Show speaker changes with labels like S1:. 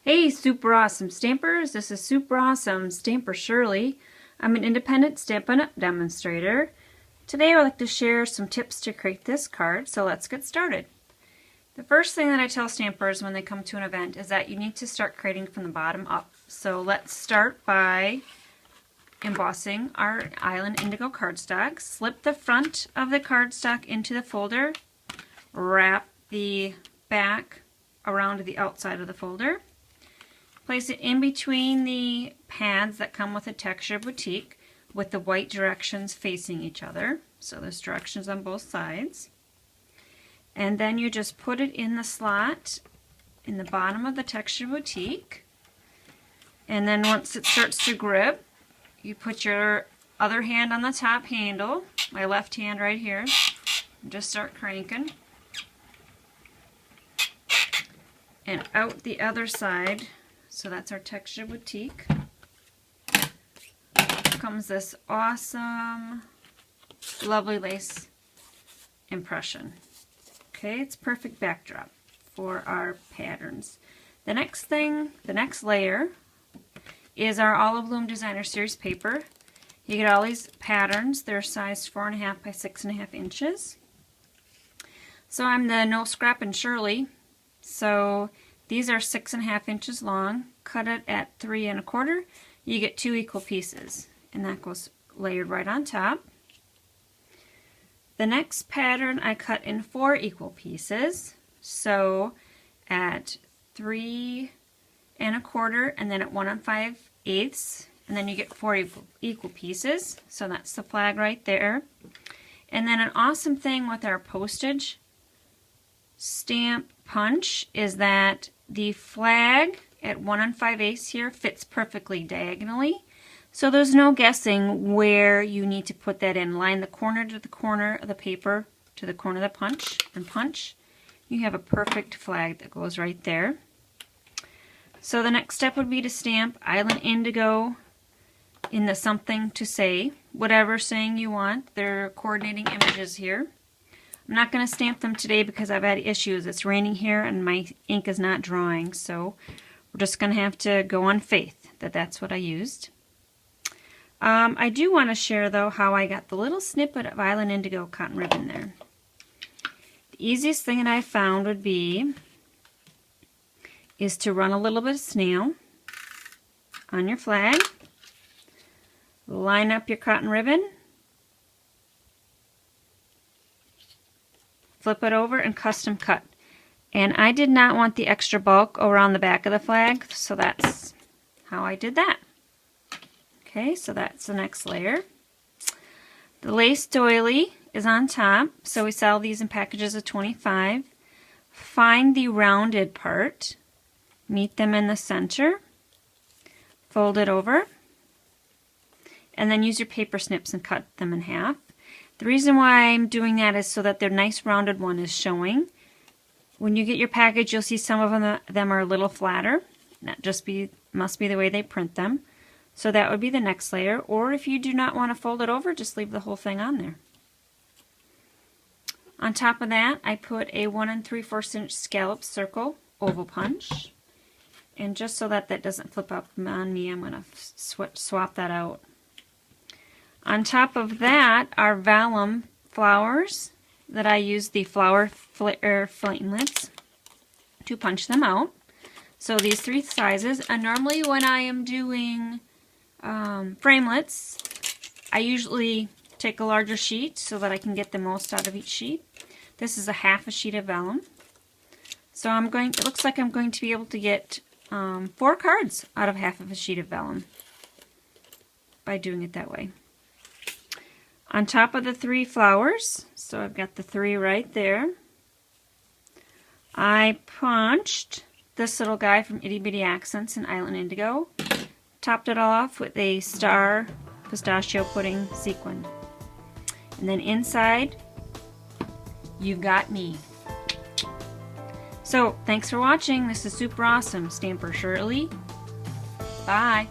S1: Hey, super awesome stampers. This is super awesome stamper Shirley. I'm an independent Stampin' Up! Demonstrator. Today I would like to share some tips to create this card, so let's get started. The first thing that I tell stampers when they come to an event is that you need to start creating from the bottom up. So let's start by embossing our Island Indigo cardstock. Slip the front of the cardstock into the folder. Wrap the back around the outside of the folder. Place it in between the pads that come with a Texture Boutique with the white directions facing each other. So there's directions on both sides. And then you just put it in the slot in the bottom of the Texture Boutique. And then once it starts to grip, you put your other hand on the top handle, my left hand right here, and just start cranking. And out the other side. So that's our Texture Boutique. Comes this awesome, lovely lace impression. Okay, it's perfect backdrop for our patterns. The next layer is our All Abloom Designer Series paper. You get all these patterns. They're sized 4.5 by 6.5 inches. So I'm the No Scrappin' Shirley. So these are 6.5 inches long. Cut it at 3 1/4. You get 2 equal pieces, and that goes layered right on top. The next pattern I cut in 4 equal pieces. So at 3 1/4, and then at 1 5/8, and then you get 4 equal pieces. So that's the flag right there. And then an awesome thing with our postage stamp punch is that the flag at 1 5/8 here fits perfectly diagonally. So there's no guessing where you need to put that in. Line the corner to the corner of the paper to the corner of the punch and punch. You have a perfect flag that goes right there. So the next step would be to stamp Island Indigo in the something to say, whatever saying you want. They're coordinating images here. I'm not going to stamp them today because I've had issues. It's raining here and my ink is not drawing, so we're just going to have to go on faith that that's what I used. I do want to share, though, how I got the little snippet of Island Indigo cotton ribbon there. The easiest thing that I found would be is to run a little bit of snail on your flag, line up your cotton ribbon, flip it over, and custom cut. And I did not want the extra bulk around the back of the flag, so that's how I did that. Okay, so that's the next layer. The lace doily is on top, so we sell these in packages of 25. Find the rounded part, meet them in the center, fold it over, and then use your paper snips and cut them in half. The reason why I'm doing that is so that their nice rounded one is showing. When you get your package, you'll see some of them are a little flatter. That must be the way they print them. So that would be the next layer. Or if you do not want to fold it over, just leave the whole thing on there. On top of that, I put a 1 3/4 inch scallop circle oval punch. And just so that that doesn't flip up on me, I'm going to swap that out. On top of that are vellum flowers that I use the flower flamelets to punch them out. So these 3 sizes, and normally when I am doing framelets, I usually take a larger sheet so that I can get the most out of each sheet. This is a half a sheet of vellum. So it looks like I'm going to be able to get 4 cards out of half of a sheet of vellum by doing it that way. On top of the 3 flowers, so I've got the 3 right there, I punched this little guy from Itty Bitty Accents in Island Indigo, topped it all off with a star pistachio pudding sequin. And then inside, you've got me. So, thanks for watching. This is super awesome, Stamper Shirley. Bye.